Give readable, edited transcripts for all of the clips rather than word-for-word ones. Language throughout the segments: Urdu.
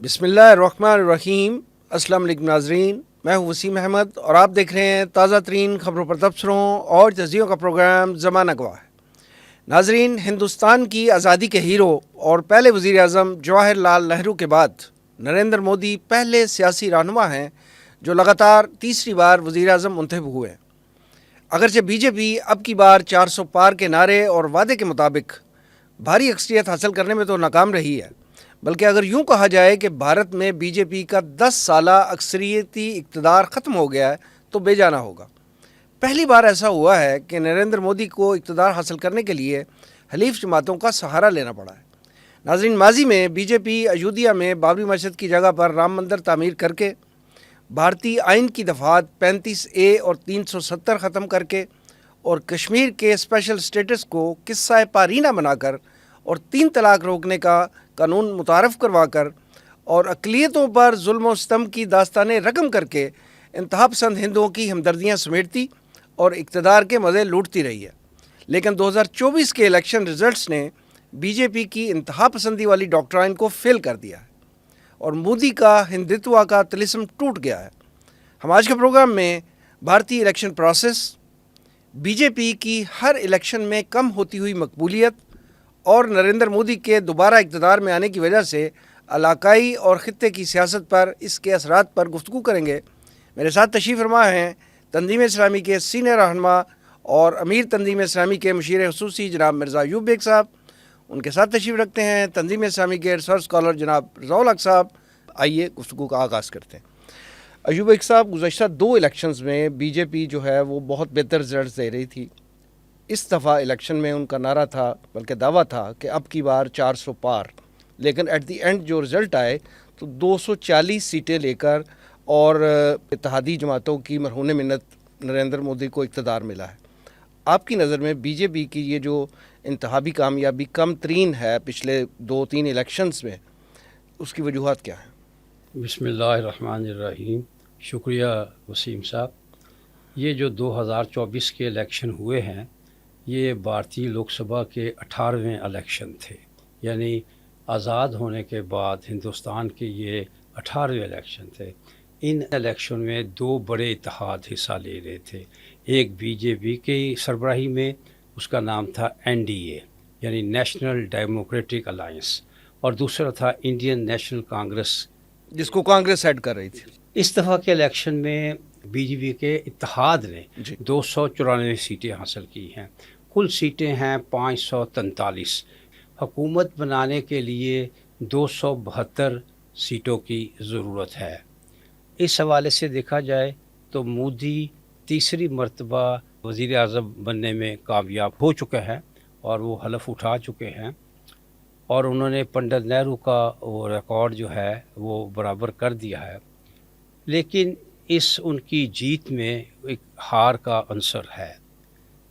بسم اللہ الرحمن الرحیم۔ السلام علیکم ناظرین، میں ہوں وسیم احمد اور آپ دیکھ رہے ہیں تازہ ترین خبروں پر تبصروں اور تجزیوں کا پروگرام زمانہ گواہ ہے۔ ناظرین، ہندوستان کی آزادی کے ہیرو اور پہلے وزیر اعظم جواہر لال نہرو کے بعد نریندر مودی پہلے سیاسی رہنما ہیں جو لگاتار تیسری بار وزیر اعظم منتخب ہوئے ہیں۔ اگرچہ بی جے پی اب کی بار 400 پار کے نعرے اور وعدے کے مطابق بھاری اکثریت حاصل کرنے میں تو ناکام رہی ہے، بلکہ اگر یوں کہا جائے کہ بھارت میں بی جے پی کا 10 سالہ اکثریتی اقتدار ختم ہو گیا ہے تو بے جانا ہوگا۔ پہلی بار ایسا ہوا ہے کہ نریندر مودی کو اقتدار حاصل کرنے کے لیے حلیف جماعتوں کا سہارا لینا پڑا ہے۔ ناظرین، ماضی میں بی جے پی ایودھیا میں بابری مسجد کی جگہ پر رام مندر تعمیر کر کے، بھارتی آئین کی دفعات 35A اور 370 ختم کر کے، اور کشمیر کے اسپیشل سٹیٹس کو قصہ پارینہ بنا کر اور 3 طلاق روکنے کا قانون متعارف کروا کر اور اقلیتوں پر ظلم و ستم کی داستانیں رقم کر کے انتہا پسند ہندوؤں کی ہمدردیاں سمیٹتی اور اقتدار کے مزے لوٹتی رہی ہے۔ لیکن 2024 کے الیکشن ریزلٹس نے بی جے پی کی انتہا پسندی والی ڈاکٹرائن کو فیل کر دیا ہے اور مودی کا ہندتوا کا طلسم ٹوٹ گیا ہے۔ ہم آج کے پروگرام میں بھارتی الیکشن پروسیس، بی جے پی کی ہر الیکشن میں کم ہوتی ہوئی مقبولیت اور نریندر مودی کے دوبارہ اقتدار میں آنے کی وجہ سے علاقائی اور خطے کی سیاست پر اس کے اثرات پر گفتگو کریں گے۔ میرے ساتھ تشریف فرما ہیں تنظیم اسلامی کے سینئر رہنما اور امیر تنظیم اسلامی کے مشیر خصوصی جناب مرزا ایوب بیگ صاحب۔ ان کے ساتھ تشریف رکھتے ہیں تنظیم اسلامی کے ریسرچ اسکالر جناب رضا الحق صاحب۔ آئیے گفتگو کا آغاز کرتے ہیں۔ ایوب بیگ صاحب، گزشتہ 2 الیکشنز میں بی جے پی جو ہے وہ بہت بہتر رزلٹس دے رہی تھی۔ اس دفعہ الیکشن میں ان کا نعرہ تھا، بلکہ دعویٰ تھا کہ اب کی بار 400 پار، لیکن ایٹ دی اینڈ جو رزلٹ آئے تو 240 سیٹیں لے کر اور اتحادی جماعتوں کی مرہون منت نریندر مودی کو اقتدار ملا ہے۔ آپ کی نظر میں بی جے پی کی یہ جو انتخابی کامیابی کم ترین ہے پچھلے 2-3 الیکشنز میں، اس کی وجوہات کیا ہیں؟ بسم اللہ الرحمن الرحیم۔ شکریہ وسیم صاحب۔ یہ جو 2024 کے الیکشن ہوئے ہیں، یہ بھارتی لوک سبھا کے 18ویں الیکشن تھے، یعنی آزاد ہونے کے بعد ہندوستان کے یہ 18ویں الیکشن تھے۔ ان الیکشن میں 2 بڑے اتحاد حصہ لے رہے تھے۔ ایک بی جے پی کی سربراہی میں، اس کا نام تھا NDA یعنی نیشنل ڈیموکریٹک الائنس، اور دوسرا تھا انڈین نیشنل کانگریس، جس کو کانگریس ہیڈ کر رہی تھی۔ اس دفعہ کے الیکشن میں بی جے پی کے اتحاد نے 294 سیٹیں حاصل کی ہیں۔ کل سیٹیں ہیں 543۔ حکومت بنانے کے لیے 272 سیٹوں کی ضرورت ہے۔ اس حوالے سے دیکھا جائے تو مودی تیسری مرتبہ وزیر اعظم بننے میں کامیاب ہو چکے ہیں اور وہ حلف اٹھا چکے ہیں، اور انہوں نے پنڈت نہرو کا وہ ریکارڈ جو ہے وہ برابر کر دیا ہے۔ لیکن ان کی جیت میں ایک ہار کا عنصر ہے۔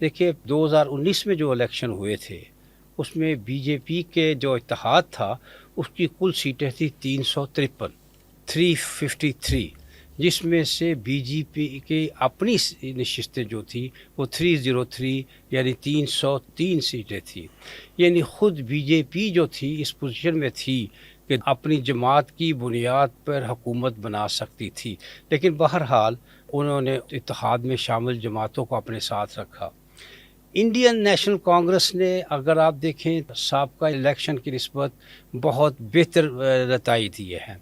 دیکھیے، 2019 میں جو الیکشن ہوئے تھے، اس میں بی جے پی کے جو اتحاد تھا، اس کی کل سیٹیں تھیں 353، جس میں سے بی جے پی کی اپنی نشستیں جو تھی وہ 303 یعنی 303 سیٹیں تھیں۔ یعنی خود بی جے پی جو تھی اس پوزیشن میں تھی کہ اپنی جماعت کی بنیاد پر حکومت بنا سکتی تھی، لیکن بہرحال انہوں نے اتحاد میں شامل جماعتوں کو اپنے ساتھ رکھا۔ انڈین نیشنل کانگریس نے، اگر آپ دیکھیں، سابقہ الیکشن کی نسبت بہت بہتر نتائج دیے ہیں۔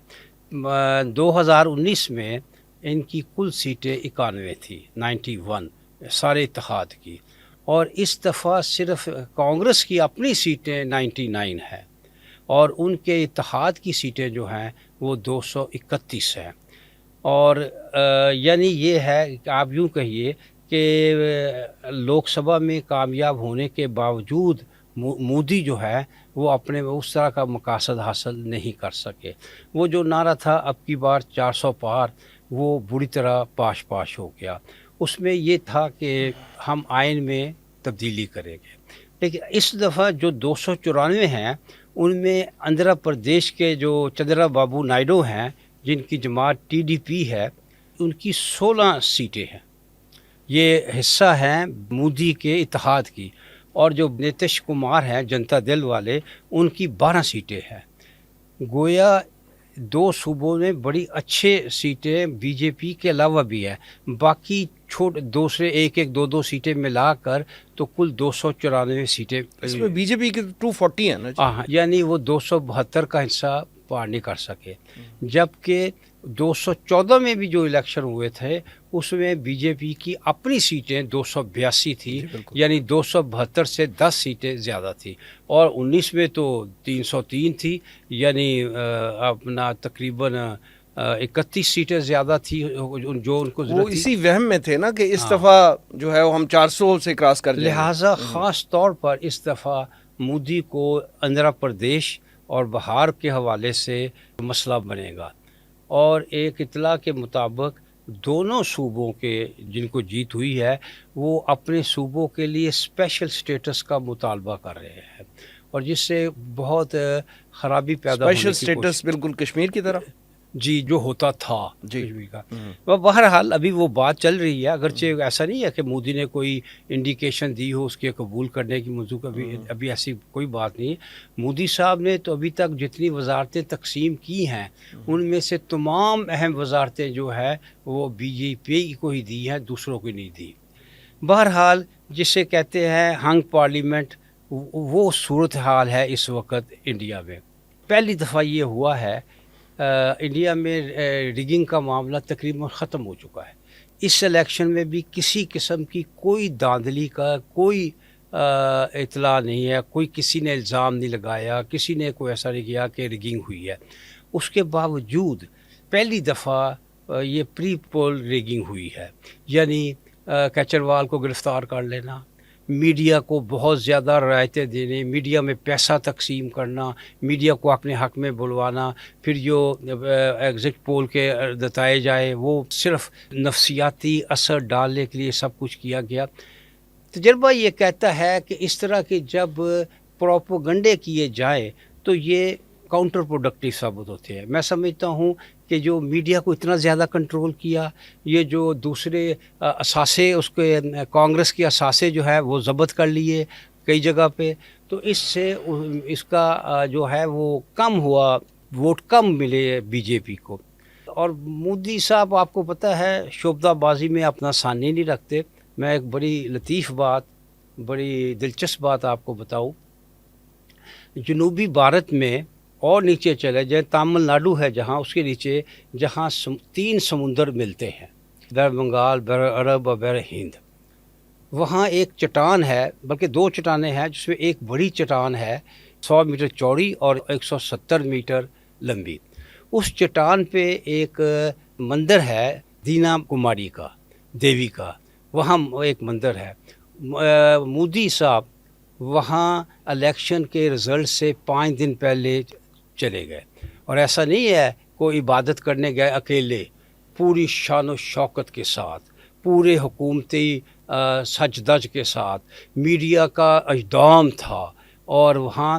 2019 میں ان کی کل سیٹیں 91 تھی، 91 سارے اتحاد کی، اور اس دفعہ صرف کانگریس کی اپنی سیٹیں 99 ہیں، اور ان کے اتحاد کی سیٹیں جو ہیں وہ 231 ہیں۔ اور یعنی یہ ہے کہ آپ یوں کہیے کہ لوک سبھا میں کامیاب ہونے کے باوجود مودی جو ہے وہ اپنے اس طرح کا مقاصد حاصل نہیں کر سکے۔ وہ جو نعرہ تھا اب کی بار 400 پار، وہ بری طرح پاش ہو گیا۔ اس میں یہ تھا کہ ہم آئین میں تبدیلی کریں گے، لیکن اس دفعہ جو 294 ہیں، ان میں آندھرا پردیش کے جو چندرا بابو نائیڈو ہیں، جن کی جماعت TDP ہے، ان کی 16 سیٹیں ہیں۔ یہ حصہ ہیں مودی کے اتحاد کی، اور جو نیتیش کمار ہیں جنتا دل والے، ان کی 12 سیٹیں ہیں۔ گویا دو صوبوں میں بڑی اچھے سیٹیں بی جے پی کے علاوہ بھی ہے، باقی دوسرے ایک دو سیٹیں ملا کر تو کل 294 سیٹیں، اس میں بی جے پی کی 240 ہیں نا جی. یعنی وہ 272 کا حصہ پار نہیں کر سکے، جبکہ 214 میں بھی جو الیکشن ہوئے تھے اس میں بی جے پی کی اپنی سیٹیں 282 تھی، یعنی 272 سے 10 سیٹیں زیادہ تھی، اور 19 میں تو 303 تھی، یعنی اپنا تقریباً 31 سیٹیں زیادہ تھی جو ان کو وہ ضرورت تھی۔ اسی وہم میں تھے نا کہ اس دفعہ جو ہے وہ ہم 400 سے کراس کر جائیں گے، لہٰذا خاص طور پر اس دفعہ مودی کو آندھرا پردیش اور بہار کے حوالے سے مسئلہ بنے گا، اور ایک اطلاع کے مطابق دونوں صوبوں کے جن کو جیت ہوئی ہے وہ اپنے صوبوں کے لیے اسپیشل سٹیٹس کا مطالبہ کر رہے ہیں، اور جس سے بہت خرابی پیدا ہونے اسپیشل کی کوشش، سٹیٹس بالکل کشمیر کی طرح جی، جو ہوتا تھا جی. کشمیر کا۔ بہرحال ابھی وہ بات چل رہی ہے، اگرچہ ایسا نہیں ہے کہ مودی نے کوئی انڈیکیشن دی ہو اس کے قبول کرنے کی، موضوع کا ابھی ایسی کوئی بات نہیں ہے۔ مودی صاحب نے تو ابھی تک جتنی وزارتیں تقسیم کی ہیں ان میں سے تمام اہم وزارتیں جو ہے وہ بی جے پی کو ہی دی ہیں، دوسروں کو نہیں دی۔ بہرحال جسے کہتے ہیں ہنگ پارلیمنٹ، وہ صورتحال ہے اس وقت انڈیا میں۔ پہلی دفعہ یہ ہوا ہے انڈیا میں ریگنگ کا معاملہ تقریباً ختم ہو چکا ہے۔ اس الیکشن میں بھی کسی قسم کی کوئی دھاندلی کا کوئی اطلاع نہیں ہے، کوئی کسی نے الزام نہیں لگایا، کسی نے کوئی ایسا نہیں کیا کہ ریگنگ ہوئی ہے۔ اس کے باوجود پہلی دفعہ یہ پری پول ریگنگ ہوئی ہے، یعنی کیجریوال کو گرفتار کر لینا، میڈیا کو بہت زیادہ رعایتیں دینے، میڈیا میں پیسہ تقسیم کرنا، میڈیا کو اپنے حق میں بلوانا، پھر جو ایگزٹ پول کے بتائے جائے وہ صرف نفسیاتی اثر ڈالنے کے لیے سب کچھ کیا گیا۔ تجربہ یہ کہتا ہے کہ اس طرح کے جب پروپیگنڈے کیے جائیں تو یہ کاؤنٹر پروڈکٹیو ثابت ہوتے ہیں۔ میں سمجھتا ہوں کہ جو میڈیا کو اتنا زیادہ کنٹرول کیا، یہ جو دوسرے اثاثے اس کے کانگریس کے اثاثے جو ہے وہ ضبط کر لیے کئی جگہ پہ، تو اس سے اس کا جو ہے وہ کم ہوا، ووٹ کم ملے بی جے پی کو۔ اور مودی صاحب آپ کو پتہ ہے شعبدہ بازی میں اپنا ثانی نہیں رکھتے۔ میں ایک بڑی لطیف بات، بڑی دلچسپ بات آپ کو بتاؤں، جنوبی بھارت میں اور نیچے چلے جائیں، تامل ناڈو ہے جہاں، اس کے نیچے جہاں 3 سمندر ملتے ہیں، بحر بنگال، بحر عرب اور بحر ہند، وہاں ایک چٹان ہے، بلکہ 2 چٹانیں ہیں، جس میں ایک بڑی چٹان ہے 100 میٹر چوڑی اور 170 میٹر لمبی۔ اس چٹان پہ ایک مندر ہے دینا کماری کا، دیوی کا، وہاں ایک مندر ہے۔ مودی صاحب وہاں الیکشن کے رزلٹ سے 5 دن پہلے چلے گئے، اور ایسا نہیں ہے کوئی عبادت کرنے گئے اکیلے، پوری شان و شوکت کے ساتھ، پورے حکومتی سج دج کے ساتھ، میڈیا کا اجدام تھا، اور وہاں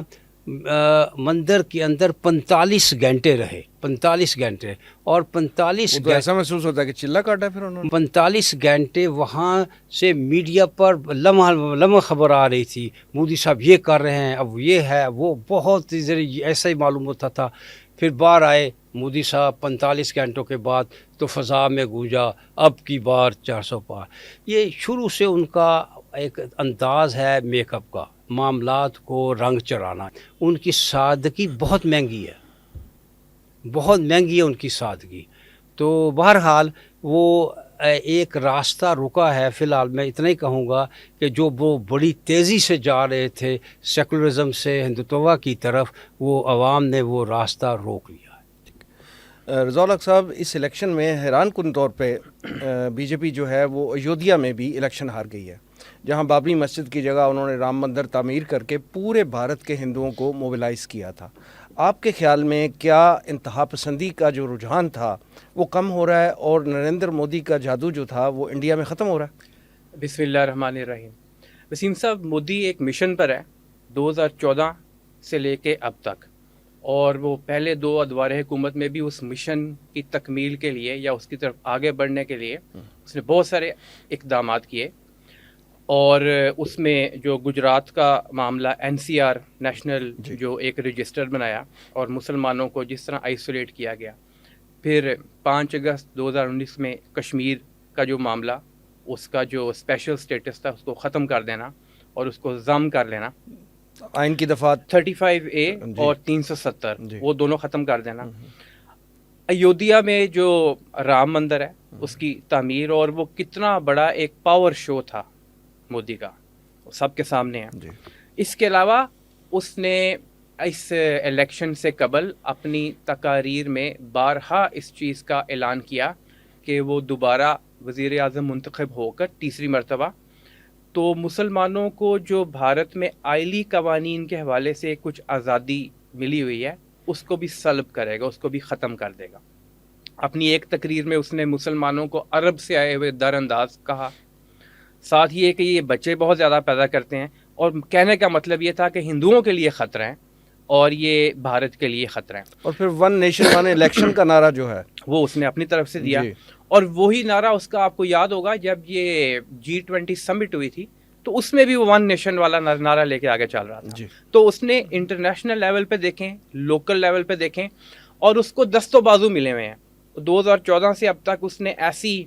مندر کے اندر 45 گھنٹے رہے، 45 گھنٹے، اور 45 تو ایسا محسوس ہوتا ہے کہ چلا کاٹا پھر انہوں نے۔ 45 گھنٹے وہاں سے میڈیا پر لمحہ خبر آ رہی تھی، مودی صاحب یہ کر رہے ہیں، اب یہ ہے وہ، بہت ایسا ہی معلوم ہوتا تھا۔ پھر باہر آئے مودی صاحب 45 گھنٹوں کے بعد تو فضا میں گونجا اب کی بار 400 پار۔ یہ شروع سے ان کا ایک انداز ہے میک اپ کا، معاملات کو رنگ چڑھانا۔ ان کی سادگی بہت مہنگی ہے، بہت مہنگی ہے ان کی سادگی۔ تو بہرحال وہ ایک راستہ رکا ہے فی الحال۔ میں اتنا ہی کہوں گا کہ جو وہ بڑی تیزی سے جا رہے تھے سیکولرزم سے ہندوتوا کی طرف، وہ عوام نے وہ راستہ روک لیا۔ رضا الحق صاحب، اس الیکشن میں حیران کن طور پہ بی جے پی جو ہے وہ ایودھیا میں بھی الیکشن ہار گئی ہے، جہاں بابری مسجد کی جگہ انہوں نے رام مندر تعمیر کر کے پورے بھارت کے ہندوؤں کو موبلائز کیا تھا۔ آپ کے خیال میں کیا انتہا پسندی کا جو رجحان تھا وہ کم ہو رہا ہے، اور نریندر مودی کا جادو جو تھا وہ انڈیا میں ختم ہو رہا ہے؟ بسم اللہ الرحمن الرحیم۔ وسیم صاحب، مودی ایک مشن پر ہے 2014 سے لے کے اب تک، اور وہ پہلے 2 ادوار حکومت میں بھی اس مشن کی تکمیل کے لیے یا اس کی طرف آگے بڑھنے کے لیے اس نے بہت سارے اقدامات کیے۔ اور اس میں جو گجرات کا معاملہ NCR نیشنل جو ایک رجسٹر بنایا اور مسلمانوں کو جس طرح آئسولیٹ کیا گیا. پھر 5 اگست 2019 میں کشمیر کا جو معاملہ، اس کا جو اسپیشل سٹیٹس تھا اس کو ختم کر دینا اور اس کو ضم کر لینا. آئین کی دفعات 35A اور 370 وہ دونوں ختم کر دینا. ایودھیا میں جو رام مندر ہے اس کی تعمیر، اور وہ کتنا بڑا ایک پاور شو تھا مودی کا، سب کے سامنے ہے. اس کے علاوہ اس نے اس الیکشن سے قبل اپنی تقاریر میں بارہا اس چیز کا اعلان کیا کہ وہ دوبارہ وزیر اعظم منتخب ہو کر تیسری مرتبہ تو مسلمانوں کو جو بھارت میں آئلی قوانین کے حوالے سے کچھ آزادی ملی ہوئی ہے اس کو بھی سلب کرے گا، اس کو بھی ختم کر دے گا. اپنی ایک تقریر میں اس نے مسلمانوں کو عرب سے آئے ہوئے در انداز کہا. ساتھ یہ کہ یہ بچے بہت زیادہ پیدا کرتے ہیں، اور کہنے کا مطلب یہ تھا کہ ہندوؤں کے لیے خطرہ ہیں اور یہ بھارت کے لیے خطرہ ہیں. اور پھر ون نیشن ون الیکشن کا نعرہ جو ہے وہ اس نے اپنی طرف سے دیا. اور وہی نعرہ اس کا آپ کو یاد ہوگا جب یہ G20 سمٹ ہوئی تھی تو اس میں بھی وہ ون نیشن والا نعرہ لے کے آگے چل رہا تھا. تو اس نے انٹرنیشنل لیول پہ دیکھیں، لوکل لیول پہ دیکھیں، اور اس کو دست و بازو ملے ہوئے ہیں. 2014 سے اب تک اس نے ایسی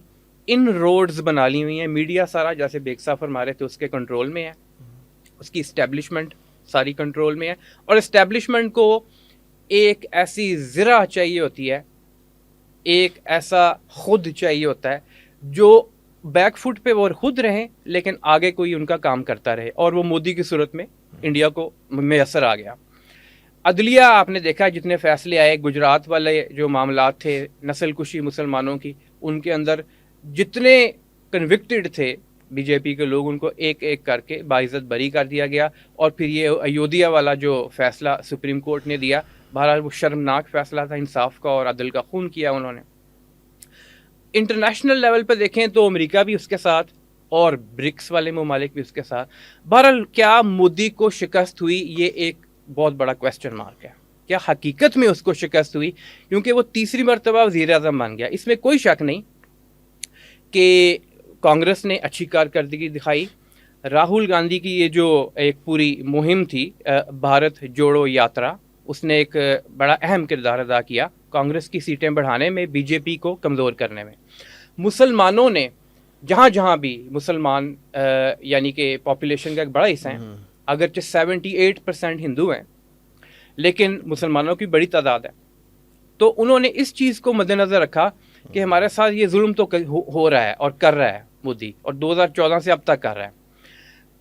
ان روڈز بنا لی ہوئی ہیں. میڈیا سارا، جیسے بیگ صاحب فرما رہے تھے، اس کے کنٹرول میں ہے. اس کی اسٹیبلشمنٹ ساری کنٹرول میں ہے. اور اسٹیبلشمنٹ کو ایک ایسی ذرا چاہیے ہوتی ہے، ایک ایسا خود چاہیے ہوتا ہے جو بیک فٹ پہ وہ خود رہیں لیکن آگے کوئی ان کا کام کرتا رہے. اور وہ مودی کی صورت میں انڈیا کو میسر آ گیا. عدلیہ آپ نے دیکھا جتنے فیصلے آئے، گجرات والے جو معاملات تھے، نسل کشی مسلمانوں کی، ان کے اندر جتنے کنوکٹڈ تھے بی جے پی کے لوگ ان کو ایک ایک کر کے باعزت بری کر دیا گیا. اور پھر یہ ایودھیا والا جو فیصلہ سپریم کورٹ نے دیا، بہرحال وہ شرمناک فیصلہ تھا، انصاف کا اور عدل کا خون کیا انہوں نے. انٹرنیشنل لیول پہ دیکھیں تو امریکہ بھی اس کے ساتھ اور برکس والے ممالک بھی اس کے ساتھ. بہرحال کیا مودی کو شکست ہوئی، یہ ایک بہت بڑا کویسچن مارک ہے. کیا حقیقت میں اس کو شکست ہوئی؟ کیونکہ وہ تیسری مرتبہ وزیر اعظم بن گیا. اس میں کوئی شک نہیں کہ کانگریس نے اچھی کارکردگی دکھائی. راہل گاندھی کی یہ جو ایک پوری مہم تھی بھارت جوڑو یاترا، اس نے ایک بڑا اہم کردار ادا کیا کانگریس کی سیٹیں بڑھانے میں، بی جے پی کو کمزور کرنے میں. مسلمانوں نے جہاں جہاں بھی مسلمان یعنی کہ پاپولیشن کا ایک بڑا حصہ ہیں، اگرچہ 78% ہندو ہیں لیکن مسلمانوں کی بڑی تعداد ہے، تو انہوں نے اس چیز کو مد نظر رکھا کہ ہمارے ساتھ یہ ظلم تو ہو رہا ہے اور کر رہا ہے مودی، اور 2014 سے اب تک کر رہا ہے.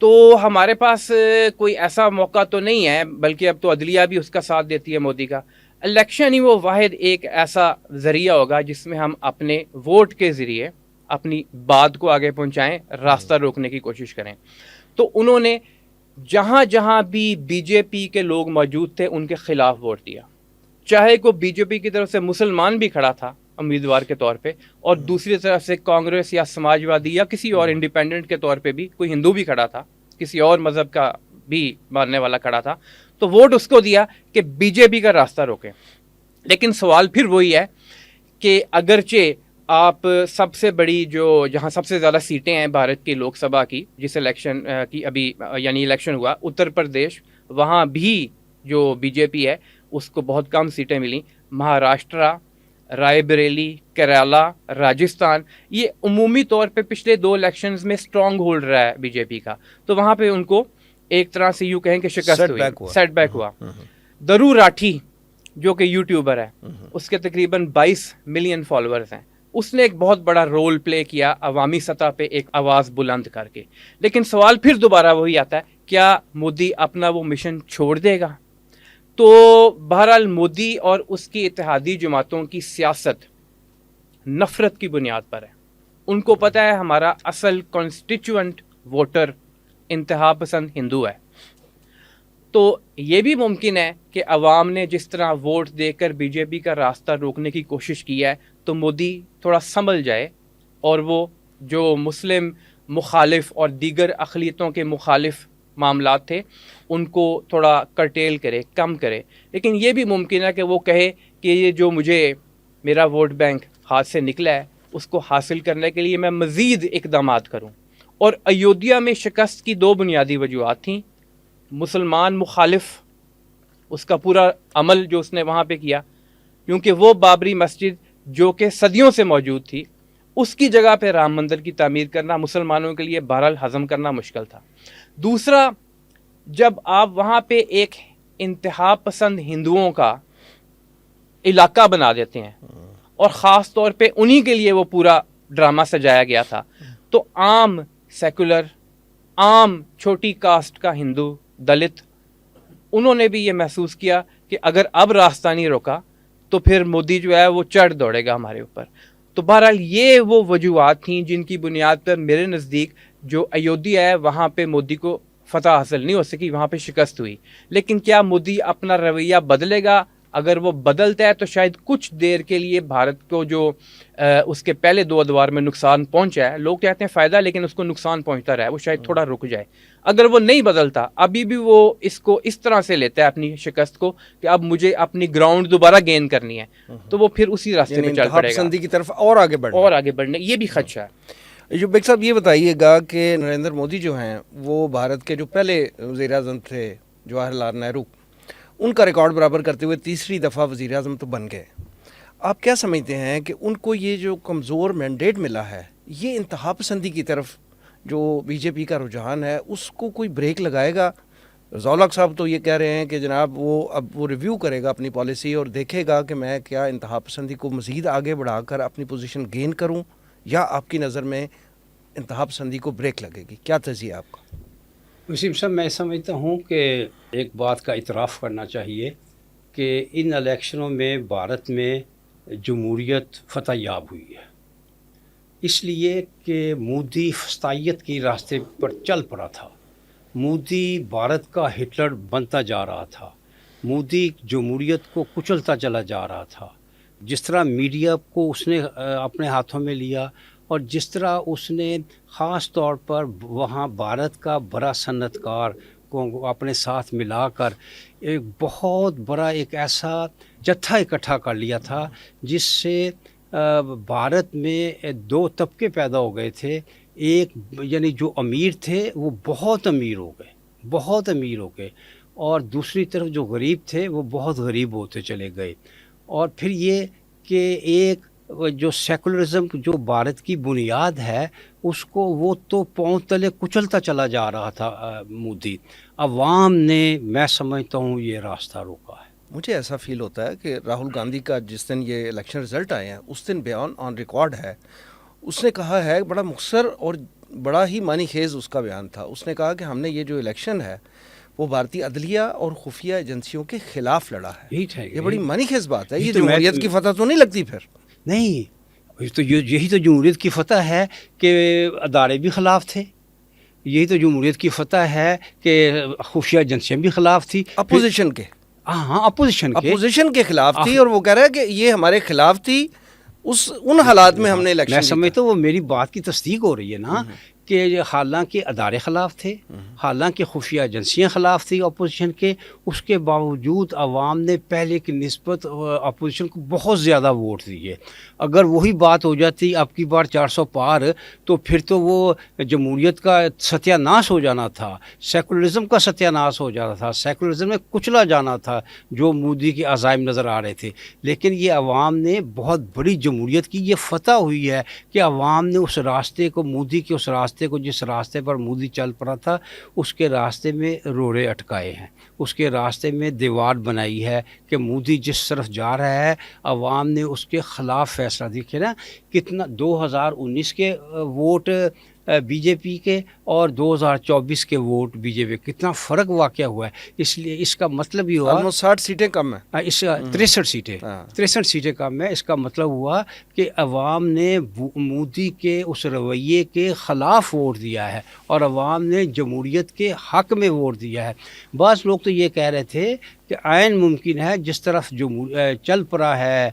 تو ہمارے پاس کوئی ایسا موقع تو نہیں ہے، بلکہ اب تو عدلیہ بھی اس کا ساتھ دیتی ہے مودی کا. الیکشن ہی وہ واحد ایک ایسا ذریعہ ہوگا جس میں ہم اپنے ووٹ کے ذریعے اپنی بات کو آگے پہنچائیں، راستہ روکنے کی کوشش کریں. تو انہوں نے جہاں جہاں بھی بی جے پی کے لوگ موجود تھے ان کے خلاف ووٹ دیا، چاہے کوئی بی جے پی کی طرف سے مسلمان بھی کھڑا تھا امیدوار کے طور پہ، اور دوسری طرف سے کانگریس یا سماجوادی یا کسی اور انڈیپینڈنٹ کے طور پہ بھی کوئی ہندو بھی کھڑا تھا، کسی اور مذہب کا بھی ماننے والا کھڑا تھا، تو ووٹ اس کو دیا کہ بی جے پی کا راستہ روکیں. لیکن سوال پھر وہی ہے کہ اگرچہ آپ سب سے بڑی جو جہاں سب سے زیادہ سیٹیں ہیں بھارت کی لوک سبھا کی، جس الیکشن کی ابھی یعنی الیکشن ہوا اتر پردیش، وہاں بھی جو بی جے پی ہے اس کو بہت کم سیٹیں ملیں. مہاراشٹرا، رائے بریلی، کیرالہ، راجستھان، یہ عمومی طور پہ پچھلے 2 الیکشنز میں سٹرانگ ہولڈ رہا ہے بی جے پی کا، تو وہاں پہ ان کو ایک طرح سے یوں کہیں کہ شکست ہوئی، سیٹ بیک ہوا. درو راٹھی جو کہ یوٹیوبر ہے، اس کے تقریباً 22 ملین فالوورز ہیں، اس نے ایک بہت بڑا رول پلے کیا عوامی سطح پہ ایک آواز بلند کر کے. لیکن سوال پھر دوبارہ وہی آتا ہے، کیا مودی اپنا وہ مشن چھوڑ دے گا؟ تو بہرحال مودی اور اس کی اتحادی جماعتوں کی سیاست نفرت کی بنیاد پر ہے. ان کو پتہ ہے ہمارا اصل کانسٹیچوئنٹ ووٹر انتہا پسند ہندو ہے. تو یہ بھی ممکن ہے کہ عوام نے جس طرح ووٹ دے کر بی جے پی کا راستہ روکنے کی کوشش کی ہے تو مودی تھوڑا سنبھل جائے اور وہ جو مسلم مخالف اور دیگر اقلیتوں کے مخالف معاملات تھے ان کو تھوڑا کرٹیل کرے، کم کرے. لیکن یہ بھی ممکن ہے کہ وہ کہے کہ یہ جو مجھے میرا ووٹ بینک ہاتھ سے نکلا ہے اس کو حاصل کرنے کے لیے میں مزید اقدامات کروں. اور ایودھیا میں شکست کی دو بنیادی وجوہات تھیں. مسلمان مخالف اس کا پورا عمل جو اس نے وہاں پہ کیا، کیونکہ وہ بابری مسجد جو کہ صدیوں سے موجود تھی اس کی جگہ پہ رام مندر کی تعمیر کرنا مسلمانوں کے لیے بہرحال ہضم کرنا مشکل تھا. دوسرا، جب آپ وہاں پہ ایک انتہا پسند ہندوؤں کا علاقہ بنا دیتے ہیں اور خاص طور پہ انہی کے لیے وہ پورا ڈرامہ سجایا گیا تھا، تو عام سیکولر، عام چھوٹی کاسٹ کا ہندو، دلت، انہوں نے بھی یہ محسوس کیا کہ اگر اب راستہ نہیں روکا تو پھر مودی جو ہے وہ چڑھ دوڑے گا ہمارے اوپر. تو بہرحال یہ وہ وجوہات تھیں جن کی بنیاد پر میرے نزدیک جو ایودھیا ہے وہاں پہ مودی کو فتح حاصل نہیں ہو سکی، وہاں پہ شکست ہوئی. لیکن کیا مودی اپنا رویہ بدلے گا؟ اگر وہ بدلتا ہے تو شاید کچھ دیر کے لیے بھارت کو جو اس کے پہلے دو ادوار میں نقصان پہنچا ہے، لوگ کہتے ہیں فائدہ، لیکن اس کو نقصان پہنچتا رہا ہے، وہ شاید تھوڑا رک جائے. اگر وہ نہیں بدلتا، ابھی بھی وہ اس کو اس طرح سے لیتا ہے اپنی شکست کو کہ اب مجھے اپنی گراؤنڈ دوبارہ گین کرنی ہے، تو وہ پھر اسی راستے میں چل پڑے گا پسندی کی طرف اور آگے بڑھنے یہ بھی خدشہ ہے. جو بیگ صاحب یہ بتائیے گا کہ نریندر مودی جو ہیں وہ بھارت کے جو پہلے وزیر اعظم تھے جواہر لال نہرو، ان کا ریکارڈ برابر کرتے ہوئے تیسری دفعہ وزیر اعظم تو بن گئے. آپ کیا سمجھتے ہیں کہ ان کو یہ جو کمزور مینڈیٹ ملا ہے، یہ انتہا پسندی کی طرف جو بی جے پی کا رجحان ہے اس کو کوئی بریک لگائے گا؟ ضیاء صاحب تو یہ کہہ رہے ہیں کہ جناب وہ ریویو کرے گا اپنی پالیسی اور دیکھے گا کہ میں کیا انتہا پسندی کو مزید آگے بڑھا کر اپنی پوزیشن گین کروں، یا آپ کی نظر میں انتہا پسندی کو بریک لگے گی؟ کیا تجزیہ آپ کا؟ وسیم صاحب، میں سمجھتا ہوں کہ ایک بات کا اعتراف کرنا چاہیے کہ ان الیکشنوں میں بھارت میں جمہوریت فتح یاب ہوئی ہے، اس لیے کہ مودی فسطائیت کی راستے پر چل پڑا تھا. مودی بھارت کا ہٹلر بنتا جا رہا تھا، مودی جمہوریت کو کچلتا چلا جا رہا تھا. جس طرح میڈیا کو اس نے اپنے ہاتھوں میں لیا، اور جس طرح اس نے خاص طور پر وہاں بھارت کا بڑا صنعت کار کو اپنے ساتھ ملا کر ایک بہت بڑا ایک ایسا جتھا اکٹھا کر لیا تھا جس سے بھارت میں دو طبقے پیدا ہو گئے تھے. ایک یعنی جو امیر تھے وہ بہت امیر ہو گئے، اور دوسری طرف جو غریب تھے وہ بہت غریب ہوتے چلے گئے. اور پھر یہ کہ ایک جو سیکولرزم جو بھارت کی بنیاد ہے اس کو وہ تو پاؤں تلے کچلتا چلا جا رہا تھا مودی. عوام نے، میں سمجھتا ہوں، یہ راستہ روکا ہے. مجھے ایسا فیل ہوتا ہے کہ راہل گاندھی کا جس دن یہ الیکشن رزلٹ آئے ہیں اس دن بیان آن ریکارڈ ہے، اس نے کہا ہے، بڑا مختصر اور بڑا ہی معنی خیز اس کا بیان تھا. اس نے کہا کہ ہم نے یہ جو الیکشن ہے وہ بھارتی عدلیہ اور خفیہ ایجنسیوں کے خلاف لڑا ہے. یہ بڑی معنی خیز بات ہے. یہ جمہوریت کی فتح تو نہیں لگتی پھر؟ نہیں، یہی تو جمہوریت کی فتح ہے کہ ادارے بھی خلاف تھے. یہی تو جمہوریت کی فتح ہے کہ خفیہ ایجنسیاں بھی خلاف تھی. اپوزیشن کے اپوزیشن کے خلاف تھی، اور وہ کہہ رہا ہے کہ یہ ہمارے خلاف تھی. ان حالات میں ہم نے الیکشن، میں سمجھتا ہوں وہ میری بات کی تصدیق ہو رہی ہے نا، کہ حالانکہ ادارے خلاف تھے، حالانکہ خفیہ ایجنسیاں خلاف تھی اپوزیشن کے، اس کے باوجود عوام نے پہلے کی نسبت اپوزیشن کو بہت زیادہ ووٹ دیے. اگر وہی بات ہو جاتی اب کی بار 400 پار، تو پھر تو وہ جمہوریت کا ستیہ ناش ہو جانا تھا، سیکولرزم کا ستیہ ناش ہو جانا تھا، سیکولرزم میں کچلا جانا تھا جو مودی کے عزائم نظر آ رہے تھے. لیکن یہ عوام نے بہت بڑی جمہوریت کی یہ فتح ہوئی ہے کہ عوام نے اس راستے کو، مودی کے اس راستے کو، جس راستے پر مودی چل پڑا تھا، اس کے راستے میں روڑے اٹکائے ہیں، اس کے راستے میں دیوار بنائی ہے کہ مودی جس طرف جا رہا ہے عوام نے اس کے خلاف فیصلہ. دیکھیں نا کتنا 2019 کے ووٹ بی جے پی کے اور 2024 کے ووٹ بی جے پی، کتنا فرق واقع ہوا ہے. اس لیے اس کا مطلب یہ ہوا 60 سیٹیں کم ہیں، اس 63 سیٹیں کم ہیں. اس کا مطلب ہوا کہ عوام نے مودی کے اس رویے کے خلاف ووٹ دیا ہے اور عوام نے جمہوریت کے حق میں ووٹ دیا ہے. بعض لوگ تو یہ کہہ رہے تھے کہ عین ممکن ہے جس طرف چل پڑا ہے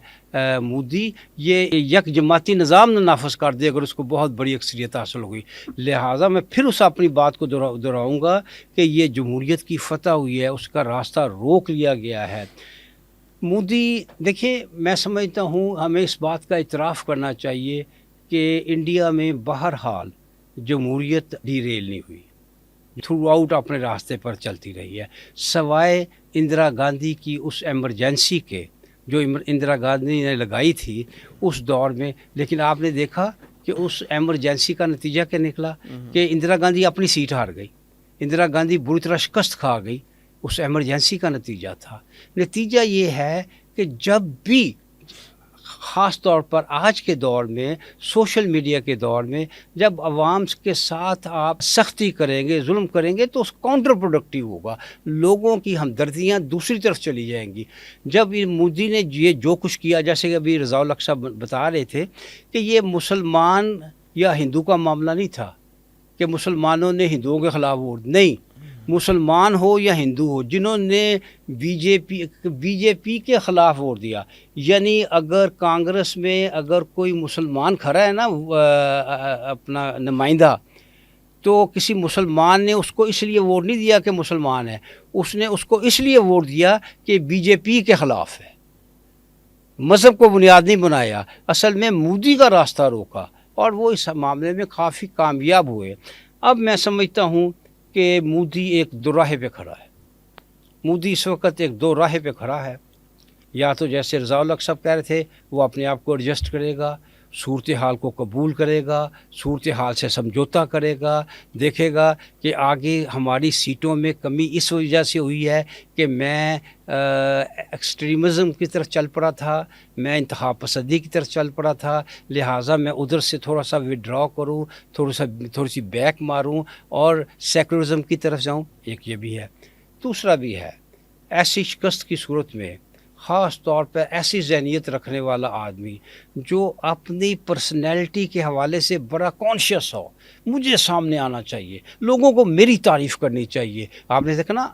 مودی، یہ یک جماعتی نظام نہ نافذ کر دے اگر اس کو بہت بڑی اکثریت حاصل ہوگی. لہٰذا میں پھر اس اپنی بات کو دہراؤں گا کہ یہ جمہوریت کی فتح ہوئی ہے، اس کا راستہ روک لیا گیا ہے. مودی، دیکھیں میں سمجھتا ہوں ہمیں اس بات کا اعتراف کرنا چاہیے کہ انڈیا میں بہرحال جمہوریت ڈی ریل نہیں ہوئی, تھرو آؤٹ اپنے راستے پر چلتی رہی ہے, سوائے اندرا گاندھی کی اس ایمرجنسی کے جو اندرا گاندھی نے لگائی تھی اس دور میں. لیکن آپ نے دیکھا کہ اس ایمرجنسی کا نتیجہ کیا نکلا کہ اندرا گاندھی اپنی سیٹ ہار گئی, اندرا گاندھی بری طرح شکست کھا گئی. اس ایمرجنسی کا نتیجہ تھا. نتیجہ یہ ہے کہ جب بھی خاص طور پر آج کے دور میں, سوشل میڈیا کے دور میں, جب عوام کے ساتھ آپ سختی کریں گے, ظلم کریں گے تو اس کاؤنٹر پروڈکٹیو ہوگا, لوگوں کی ہمدردیاں دوسری طرف چلی جائیں گی. جب مودی نے یہ جو کچھ کیا, جیسے کہ ابھی رضا الحق صاحب بتا رہے تھے کہ یہ مسلمان یا ہندو کا معاملہ نہیں تھا کہ مسلمانوں نے ہندوؤں کے خلاف ووٹ, نہیں, مسلمان ہو یا ہندو ہو جنہوں نے بی جے پی کے خلاف ووٹ دیا. یعنی اگر کانگریس میں اگر کوئی مسلمان کھڑا ہے نا اپنا نمائندہ, تو کسی مسلمان نے اس کو اس لیے ووٹ نہیں دیا کہ مسلمان ہے, اس نے اس کو اس لیے ووٹ دیا کہ بی جے پی کے خلاف ہے, مذہب کو بنیاد نہیں بنایا. اصل میں مودی کا راستہ روکا اور وہ اس معاملے میں کافی کامیاب ہوئے. اب میں سمجھتا ہوں کہ مودی ایک دوراہے پہ کھڑا ہے. مودی اس وقت ایک دو راہے پہ کھڑا ہے. یا تو جیسے رضا الحق صاحب کہہ رہے تھے وہ اپنے آپ کو ایڈجسٹ کرے گا, صورتحال کو قبول کرے گا, صورتحال سے سمجھوتا کرے گا, دیکھے گا کہ آگے ہماری سیٹوں میں کمی اس وجہ سے ہوئی ہے کہ میں ایکسٹریمزم کی طرف چل پڑا تھا, میں انتہا پسندی کی طرف چل پڑا تھا, لہٰذا میں ادھر سے تھوڑا سا وڈرا کروں, تھوڑی سی بیک ماروں اور سیکولرزم کی طرف جاؤں. ایک یہ بھی ہے. دوسرا بھی ہے, ایسی شکست کی صورت میں خاص طور پر ایسی ذہنیت رکھنے والا آدمی جو اپنی پرسنالٹی کے حوالے سے بڑا کانشیس ہو, مجھے سامنے آنا چاہیے, لوگوں کو میری تعریف کرنی چاہیے. آپ نے دیکھا نا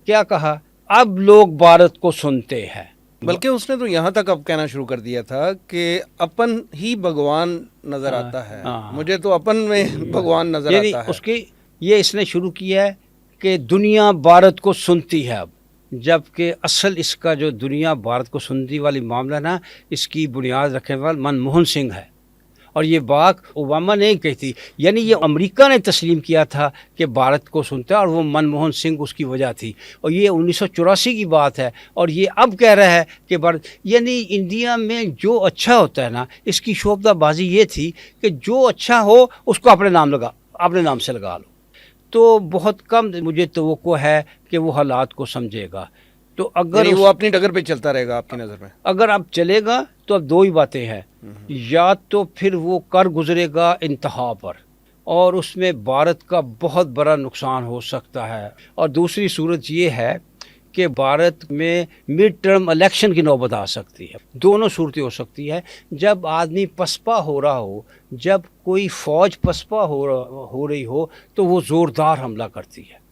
کیا کہا, اب لوگ بھارت کو سنتے ہیں. بلکہ اس نے تو یہاں تک اب کہنا شروع کر دیا تھا کہ اپن ہی بھگوان نظر آتا ہے, مجھے تو اپن میں بھگوان نظر آتا ہے. اس کی یہ اس نے شروع کیا ہے کہ دنیا بھارت کو سنتی ہے اب, جبکہ اصل اس کا جو دنیا بھارت کو سنتی والی معاملہ نا, اس کی بنیاد رکھنے والا منموہن سنگھ ہے. اور یہ بات اوباما نے کہی تھی, یعنی یہ امریکہ نے تسلیم کیا تھا کہ بھارت کو سنتا ہے, اور وہ منموہن سنگھ اس کی وجہ تھی. اور یہ 1984 کی بات ہے, اور یہ اب کہہ رہا ہے کہ بھارت, یعنی انڈیا میں جو اچھا ہوتا ہے نا, اس کی شعبدہ بازی یہ تھی کہ جو اچھا ہو اس کو اپنے نام سے لگا لو. تو بہت کم مجھے توقع ہے کہ وہ حالات کو سمجھے گا. تو اگر وہ اپنی ڈگر پہ چلتا رہے گا آپ کی نظر میں, اگر اب چلے گا تو اب دو ہی باتیں ہیں, یا تو پھر وہ کر گزرے گا انتہا پر اور اس میں بھارت کا بہت بڑا نقصان ہو سکتا ہے, اور دوسری صورت یہ ہے کہ بھارت میں مڈ ٹرم الیکشن کی نوبت آ سکتی ہے. دونوں صورتیں ہو سکتی ہے. جب آدمی پسپا ہو رہا ہو, جب کوئی فوج پسپا ہو رہی ہو تو وہ زوردار حملہ کرتی ہے.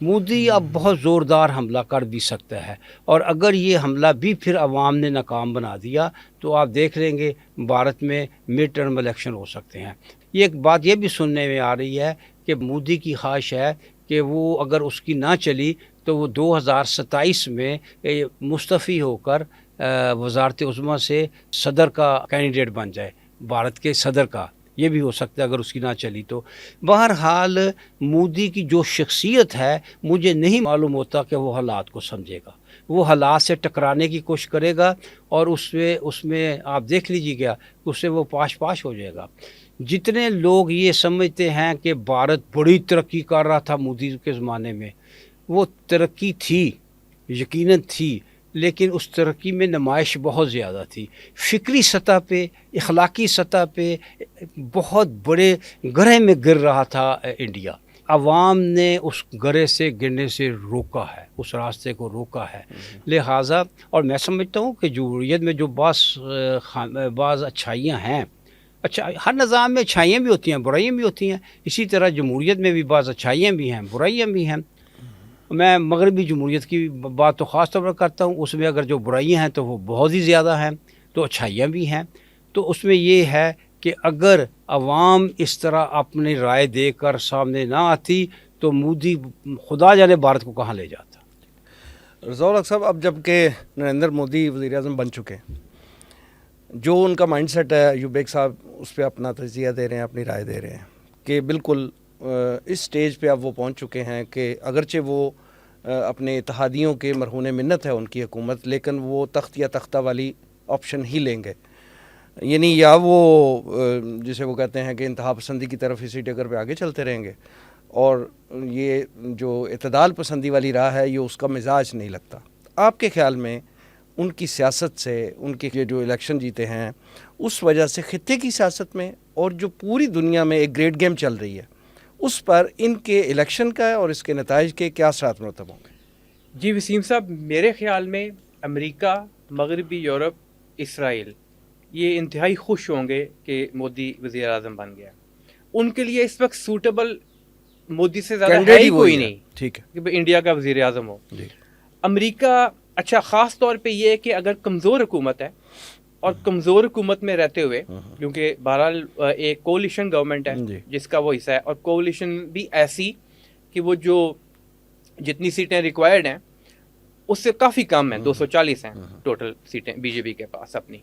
مودی اب بہت زوردار حملہ کر بھی سکتا ہے, اور اگر یہ حملہ بھی پھر عوام نے ناکام بنا دیا تو آپ دیکھ لیں گے بھارت میں مڈ ٹرم الیکشن ہو سکتے ہیں. یہ ایک بات یہ بھی سننے میں آ رہی ہے کہ مودی کی خواہش ہے کہ وہ اگر اس کی نہ چلی تو وہ 2027 میں مستعفی ہو کر وزارت عظمیٰ سے صدر کا کینڈیڈیٹ بن جائے, بھارت کے صدر کا. یہ بھی ہو سکتا ہے اگر اس کی نہ چلی تو. بہرحال مودی کی جو شخصیت ہے مجھے نہیں معلوم ہوتا کہ وہ حالات کو سمجھے گا, وہ حالات سے ٹکرانے کی کوشش کرے گا, اور اس میں آپ دیکھ لیجیے گا اس سے وہ پاش ہو جائے گا. جتنے لوگ یہ سمجھتے ہیں کہ بھارت بڑی ترقی کر رہا تھا مودی کے زمانے میں, وہ ترقی تھی, یقیناً تھی, لیکن اس ترقی میں نمائش بہت زیادہ تھی. فکری سطح پہ, اخلاقی سطح پہ بہت بڑے گرہ میں گر رہا تھا انڈیا. عوام نے اس گرے سے گرنے سے روکا ہے, اس راستے کو روکا ہے. لہٰذا اور میں سمجھتا ہوں کہ جمہوریت میں جو بعض اچھائیاں ہیں, اچھا ہر نظام میں اچھائیاں بھی ہوتی ہیں, برائیاں بھی ہوتی ہیں, اسی طرح جمہوریت میں بھی بعض اچھائیاں بھی ہیں, برائیاں بھی ہیں. میں مغربی جمہوریت کی بات تو خاص طور پر کرتا ہوں, اس میں اگر جو برائیاں ہیں تو وہ بہت ہی زیادہ ہیں, تو اچھائیاں بھی ہیں. تو اس میں یہ ہے کہ اگر عوام اس طرح اپنی رائے دے کر سامنے نہ آتی تو مودی خدا جانے بھارت کو کہاں لے جاتا. رضا الحق صاحب, اب جب کہ نریندر مودی وزیر اعظم بن چکے, جو ان کا مائنڈ سیٹ ہے, ایوب بیگ صاحب اس پہ اپنا تجزیہ دے رہے ہیں, اپنی رائے دے رہے ہیں کہ بالکل اس سٹیج پہ اب وہ پہنچ چکے ہیں کہ اگرچہ وہ اپنے اتحادیوں کے مرہون منت ہے ان کی حکومت، لیکن وہ تخت یا تختہ والی آپشن ہی لیں گے، یعنی یا وہ جسے وہ کہتے ہیں کہ انتہا پسندی کی طرف اسی ٹگر پہ آگے چلتے رہیں گے، اور یہ جو اعتدال پسندی والی راہ ہے یہ اس کا مزاج نہیں لگتا۔ آپ کے خیال میں ان کی سیاست سے، ان کے جو الیکشن جیتے ہیں اس وجہ سے خطے کی سیاست میں اور جو پوری دنیا میں ایک گریٹ گیم چل رہی ہے اس پر ان کے الیکشن کا اور اس کے نتائج کے کیا اثرات مرتب ہوں گے؟ جی وسیم صاحب، میرے خیال میں امریکہ، مغربی یورپ، اسرائیل یہ انتہائی خوش ہوں گے کہ مودی وزیر اعظم بن گیا۔ ان کے لیے اس وقت سوٹیبل مودی سے زیادہ ہے ہی کوئی نہیں، ٹھیک ہے، کہ بھئی انڈیا کا وزیر اعظم ہو۔ جی امریکہ اچھا، خاص طور پہ یہ کہ اگر کمزور حکومت ہے، اور کمزور حکومت میں رہتے ہوئے، کیونکہ بہرحال ایک کولیشن گورنمنٹ ہے جس کا وہ حصہ ہے، اور کولیشن بھی ایسی کہ وہ جو جتنی سیٹیں ریکوائرڈ ہیں اس سے کافی کم ہیں، 240 ہیں ٹوٹل سیٹیں بی جے پی کے پاس اپنی۔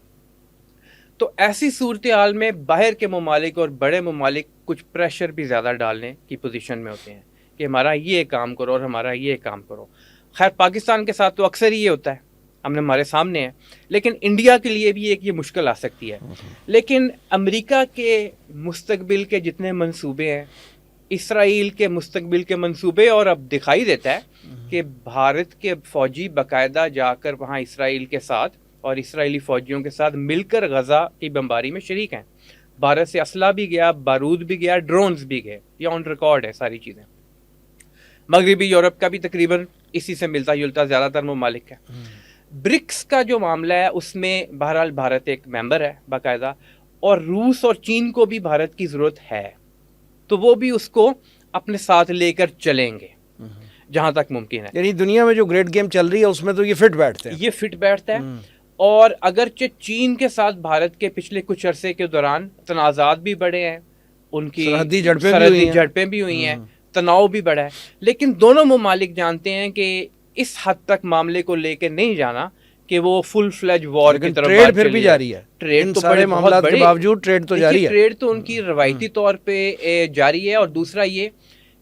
تو ایسی صورتحال میں باہر کے ممالک اور بڑے ممالک کچھ پریشر بھی زیادہ ڈالنے کی پوزیشن میں ہوتے ہیں کہ ہمارا یہ کام کرو اور ہمارا یہ کام کرو۔ خیر پاکستان کے ساتھ تو اکثر ہی یہ ہوتا ہے، ہمارے سامنے ہے، لیکن انڈیا کے لیے بھی ایک یہ مشکل آ سکتی ہے۔ لیکن امریکہ کے مستقبل کے جتنے منصوبے ہیں، اسرائیل کے مستقبل کے منصوبے، اور اب دکھائی دیتا ہے کہ بھارت کے فوجی باقاعدہ جا کر وہاں اسرائیل کے ساتھ اور اسرائیلی فوجیوں کے ساتھ مل کر غزہ کی بمباری میں شریک ہیں۔ بھارت سے اسلحہ بھی گیا، بارود بھی گیا، ڈرونز بھی گئے، یہ آن ریکارڈ ہے ساری چیزیں۔ مغربی یورپ کا بھی تقریباً اسی سے ملتا جلتا زیادہ تر ممالک ہے۔ برکس کا جو معاملہ ہے اس میں بہرحال بھارت ایک ممبر ہے باقاعدہ، اور روس اور چین کو بھی بھارت کی ضرورت ہے، تو وہ بھی اس کو اپنے ساتھ لے کر چلیں گے جہاں تک ممکن ہے۔ یعنی دنیا میں جو گریٹ گیم چل رہی ہے اس میں تو یہ فٹ بیٹھتے ہیں، یہ فٹ بیٹھتا ہے۔ اور اگرچہ چین کے ساتھ بھارت کے پچھلے کچھ عرصے کے دوران تنازعات بھی بڑھے ہیں، ان کی سرحدی جھڑپیں بھی ہوئی ہیں، تناؤ بھی بڑھا ہے، لیکن دونوں ممالک جانتے ہیں کہ اس حد تک معاملے کو لے کے نہیں جانا کہ وہ فل فلیج وار کی طرف ٹریڈ پھر بھی جاری ہے، ٹریڈ تو سارے معاملات کے باوجود ٹریڈ تو جاری ہے۔ ٹریڈ تو ان کی روایتی طور پہ جاری ہے، اور دوسرا یہ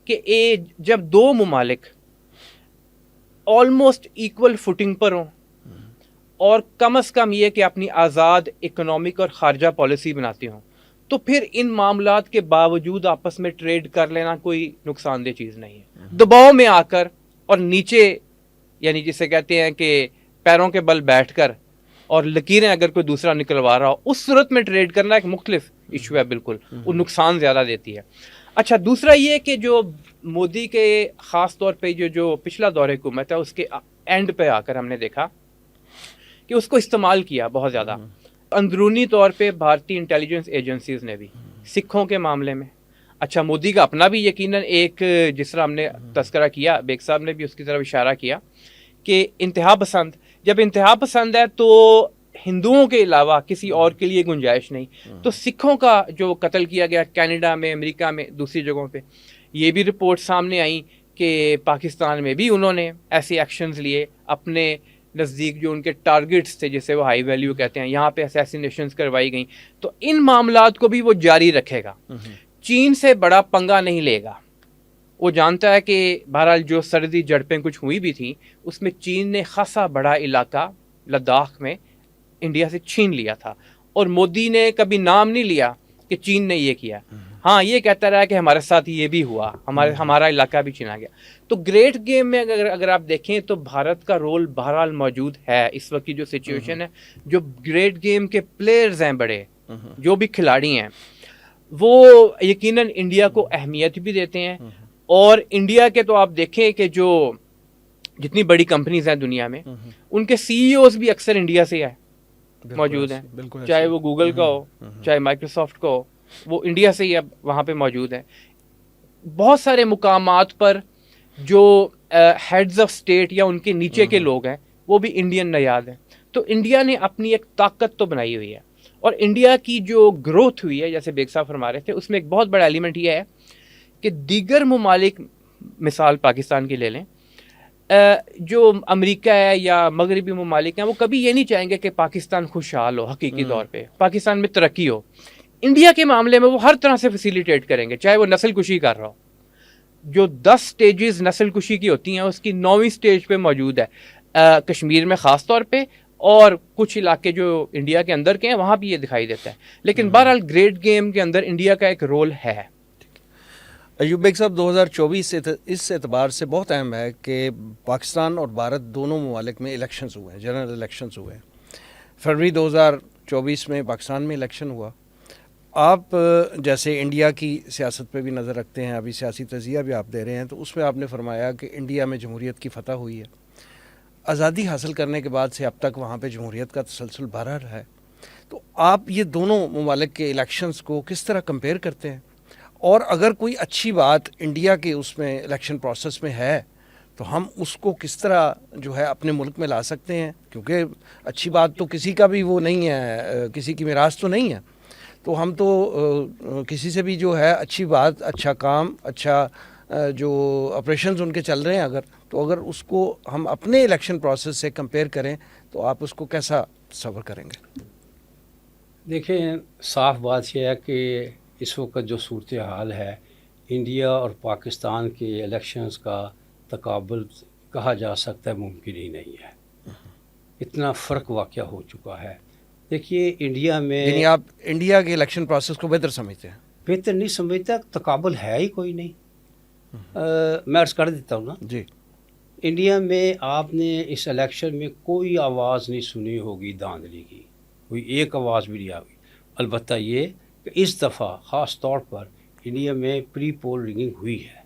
کہ جب دو ممالک آلموسٹ ایکول فوٹنگ پر ہوں، اور کم از کم یہ کہ اپنی آزاد اکنامک اور خارجہ پالیسی بناتے ہوں، تو پھر ان معاملات کے باوجود آپس میں ٹریڈ کر لینا کوئی نقصان دہ چیز نہیں ہے۔ دباؤ میں آ کر اور نیچے، یعنی جسے کہتے ہیں کہ پیروں کے بل بیٹھ کر اور لکیریں اگر کوئی دوسرا نکلوا رہا ہو، اس صورت میں ٹریڈ کرنا ایک مختلف ایشو ہے، بالکل وہ نقصان زیادہ دیتی ہے۔ اچھا، دوسرا یہ کہ جو مودی کے خاص طور پہ جو پچھلا دور حکومت ہے اس کے اینڈ پہ آ کر ہم نے دیکھا کہ اس کو استعمال کیا بہت زیادہ اندرونی طور پہ بھارتی انٹیلیجنس ایجنسیز نے بھی، سکھوں کے معاملے میں۔ اچھا، مودی کا اپنا بھی یقیناً ایک، جس طرح ہم نے تذکرہ کیا، بیگ صاحب نے بھی اس کی طرف اشارہ کیا کہ انتہا پسند، جب انتہا پسند ہے تو ہندوؤں کے علاوہ کسی اور کے لیے گنجائش نہیں۔ تو سکھوں کا جو قتل کیا گیا کینیڈا میں، امریکہ میں، دوسری جگہوں پہ، یہ بھی رپورٹ سامنے آئی کہ پاکستان میں بھی انہوں نے ایسے ایکشنز لیے، اپنے نزدیک جو ان کے ٹارگٹس تھے جسے وہ ہائی ویلیو کہتے ہیں، یہاں پہ اسیسینیشنز کروائی گئیں۔ تو ان معاملات کو بھی وہ جاری رکھے گا، چین سے بڑا پنگا نہیں لے گا۔ وہ جانتا ہے کہ بہرحال جو سرحدی جھڑپیں کچھ ہوئی بھی تھیں اس میں چین نے خاصا بڑا علاقہ لداخ میں انڈیا سے چھین لیا تھا، اور مودی نے کبھی نام نہیں لیا کہ چین نے یہ کیا، ہاں یہ کہتا رہا کہ ہمارے ساتھ یہ بھی ہوا، ہمارا علاقہ بھی چھینا گیا۔ تو گریٹ گیم میں اگر آپ دیکھیں تو بھارت کا رول بہرحال موجود ہے۔ اس وقت کی جو سچویشن ہے، جو گریٹ گیم کے پلیئرز ہیں، بڑے جو بھی کھلاڑی ہیں، وہ یقیناً انڈیا کو اہمیت بھی دیتے ہیں، اور انڈیا کے تو آپ دیکھیں کہ جو جتنی بڑی کمپنیز ہیں دنیا میں، ان کے سی ای اوز بھی اکثر انڈیا سے موجود ہیں، چاہے وہ گوگل کا ہو، چاہے مائکروسافٹ کا ہو، وہ انڈیا سے ہی اب وہاں پہ موجود ہیں۔ بہت سارے مقامات پر جو ہیڈز آف اسٹیٹ یا ان کے نیچے کے لوگ ہیں وہ بھی انڈین نیاد ہیں۔ تو انڈیا نے اپنی ایک طاقت تو بنائی ہوئی ہے، اور انڈیا کی جو گروتھ ہوئی ہے، جیسے بیگ صاحب فرما رہے تھے، اس میں ایک بہت بڑا ایلیمنٹ یہ ہے کہ دیگر ممالک، مثال پاکستان کی لے لیں، جو امریکہ ہے یا مغربی ممالک ہیں، وہ کبھی یہ نہیں چاہیں گے کہ پاکستان خوشحال ہو، حقیقی طور پہ پاکستان میں ترقی ہو۔ انڈیا کے معاملے میں وہ ہر طرح سے فیسیلیٹیٹ کریں گے، چاہے وہ نسل کشی کر رہا ہو. جو 10 سٹیجز نسل کشی کی ہوتی ہیں اس کی 9ویں سٹیج پہ موجود ہے کشمیر میں خاص طور پہ، اور کچھ علاقے جو انڈیا کے اندر کے ہیں وہاں بھی یہ دکھائی دیتا ہے. لیکن بہرحال گریٹ گیم کے اندر انڈیا کا ایک رول ہے. ایوب بیگ صاحب 2024 اس اعتبار سے بہت اہم ہے کہ پاکستان اور بھارت دونوں ممالک میں الیکشنز ہوئے ہیں، جنرل الیکشنز ہوئے ہیں. فروری 2024 میں پاکستان میں الیکشن ہوا. آپ جیسے انڈیا کی سیاست پہ بھی نظر رکھتے ہیں، ابھی سیاسی تجزیہ بھی آپ دے رہے ہیں، تو اس میں آپ نے فرمایا کہ انڈیا میں جمہوریت کی فتح ہوئی ہے. آزادی حاصل کرنے کے بعد سے اب تک وہاں پہ جمہوریت کا تسلسل برقرار ہے. تو آپ یہ دونوں ممالک کے الیکشنز کو کس طرح کمپیئر کرتے ہیں؟ اور اگر کوئی اچھی بات انڈیا کے اس میں الیکشن پروسیس میں ہے تو ہم اس کو کس طرح جو ہے اپنے ملک میں لا سکتے ہیں؟ کیونکہ اچھی بات تو کسی کا بھی وہ نہیں ہے، کسی کی میراث تو نہیں ہے. تو ہم تو کسی سے بھی جو ہے اچھی بات، اچھا کام، اچھا جو آپریشنز ان کے چل رہے ہیں اگر اس کو ہم اپنے الیکشن پروسیس سے کمپیئر کریں تو آپ اس کو کیسا تصور کریں گے؟ دیکھیں، صاف بات یہ ہے کہ اس وقت جو صورتحال ہے، انڈیا اور پاکستان کے الیکشنز کا تقابل کہا جا سکتا ہے ممکن ہی نہیں ہے. اتنا فرق واقع ہو چکا ہے. دیکھیے، انڈیا میں یعنی آپ انڈیا کے الیکشن پروسیس کو بہتر سمجھتے ہیں؟ بہتر نہیں سمجھتا، تقابل ہے ہی کوئی نہیں. میں عرض کر دیتا ہوں نا جی. انڈیا میں آپ نے اس الیکشن میں کوئی آواز نہیں سنی ہوگی دھاندلی کی، کوئی ایک آواز بھی نہیں آئی. البتہ یہ کہ اس دفعہ خاص طور پر انڈیا میں پری پول رنگنگ ہوئی ہے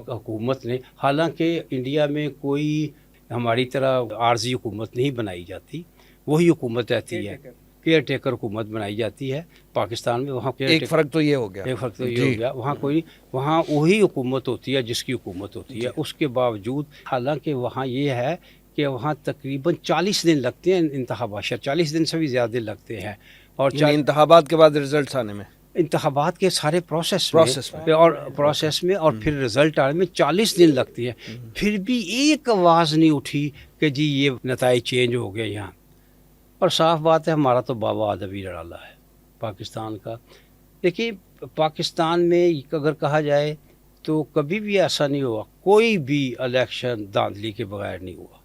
حکومت نے. حالانکہ انڈیا میں کوئی ہماری طرح عارضی حکومت نہیں بنائی جاتی، وہی حکومت رہتی ہے، کیئر ٹیکر حکومت بنائی جاتی ہے. پاکستان میں وہاں ایک فرق تو یہ ہو گیا، ہو گیا، وہاں کوئی، وہاں وہی حکومت ہوتی ہے جس کی حکومت ہوتی ہے. اس کے باوجود حالانکہ وہاں یہ ہے کہ وہاں تقریباً 40 دن لگتے ہیں انتخابات، 40 دن سے بھی زیادہ لگتے ہیں. اور انتخابات کے بعد ریزلٹس آنے میں، انتخابات کے سارے پروسیس میں اور پھر رزلٹ آنے میں 40 دن لگتی ہے. پھر بھی ایک آواز نہیں اٹھی کہ جی یہ نتائج چینج ہو گئے یہاں. اور صاف بات ہے ہمارا تو بابا ادبی ڈرالا ہے پاکستان کا. دیکھیے، پاکستان میں اگر کہا جائے تو کبھی بھی ایسا نہیں ہوا، کوئی بھی الیکشن دھاندلی کے بغیر نہیں ہوا.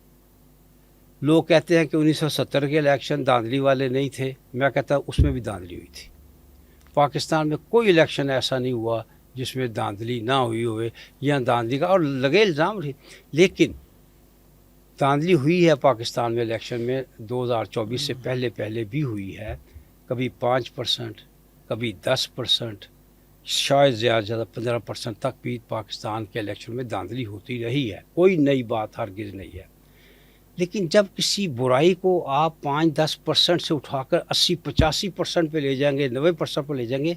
لوگ کہتے ہیں کہ 1970 کے الیکشن دھاندلی والے نہیں تھے، میں کہتا ہوں اس میں بھی دھاندلی ہوئی تھی. پاکستان میں کوئی الیکشن ایسا نہیں ہوا جس میں دھاندلی نہ ہوئی ہوئے یا دھاندلی کا اور لگے الزام رہی. لیکن دھاندلی ہوئی ہے پاکستان میں الیکشن میں 2024 سے پہلے بھی ہوئی ہے. کبھی 5%، کبھی 10%، شاید زیادہ 15% تک بھی پاکستان کے الیکشن میں دھاندلی ہوتی رہی ہے. کوئی نئی بات ہرگز نہیں ہے. لیکن جب کسی برائی کو آپ 5-10% سے اٹھا کر 80-85% پہ لے جائیں گے، 90% پہ لے جائیں گے،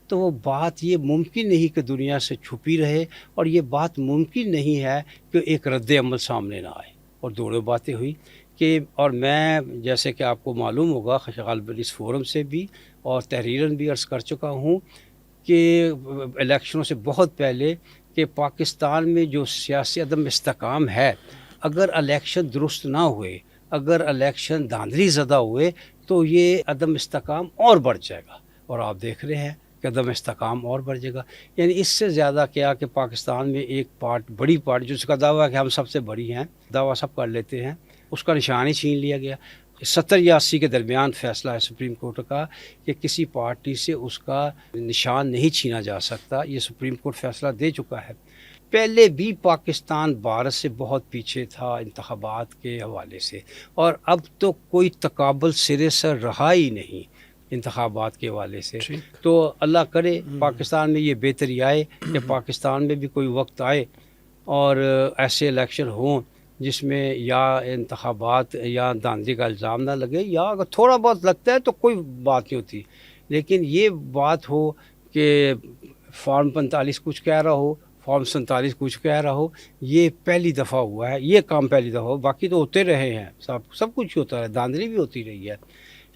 تو وہ بات یہ ممکن نہیں کہ دنیا سے چھپی رہے، اور یہ بات ممکن نہیں ہے کہ ایک رد عمل سامنے نہ آئے. اور دونوں باتیں ہوئی کہ، اور میں جیسے کہ آپ کو معلوم ہوگا غالباً اس فورم سے بھی اور تحریراً بھی عرض کر چکا ہوں کہ الیکشنوں سے بہت پہلے کہ پاکستان میں جو سیاسی عدم استحکام ہے، اگر الیکشن درست نہ ہوئے، اگر الیکشن دھاندلی زدہ ہوئے تو یہ عدم استحکام اور بڑھ جائے گا. اور آپ دیکھ رہے ہیں کہ عدم استحکام اور بڑھ جائے گا. یعنی اس سے زیادہ کیا کہ پاکستان میں ایک بڑی پارٹی جس کا دعویٰ ہے کہ ہم سب سے بڑی ہیں، دعویٰ سب کر لیتے ہیں، اس کا نشان ہی چھین لیا گیا. 70 یا 80 کے درمیان فیصلہ ہے سپریم کورٹ کا کہ کسی پارٹی سے اس کا نشان نہیں چھینا جا سکتا. یہ سپریم کورٹ فیصلہ دے چکا ہے. پہلے بھی پاکستان بھارت سے بہت پیچھے تھا انتخابات کے حوالے سے، اور اب تو کوئی تقابل سرے سے رہا ہی نہیں انتخابات کے حوالے سے. تو اللہ کرے پاکستان میں یہ بہتری آئے کہ پاکستان میں بھی کوئی وقت آئے اور ایسے الیکشن ہوں جس میں یا انتخابات یا دھاندلی کا الزام نہ لگے، یا اگر تھوڑا بہت لگتا ہے تو کوئی بات نہیں ہوتی. لیکن یہ بات ہو کہ فارم 45 کچھ کہہ رہا ہو، فارم 47 کچھ کہہ رہا ہو، یہ پہلی دفعہ ہوا ہے، یہ کام پہلی دفعہ ہو. باقی تو ہوتے رہے ہیں، سب کچھ ہوتا ہے، دھاندلی بھی ہوتی رہی ہے.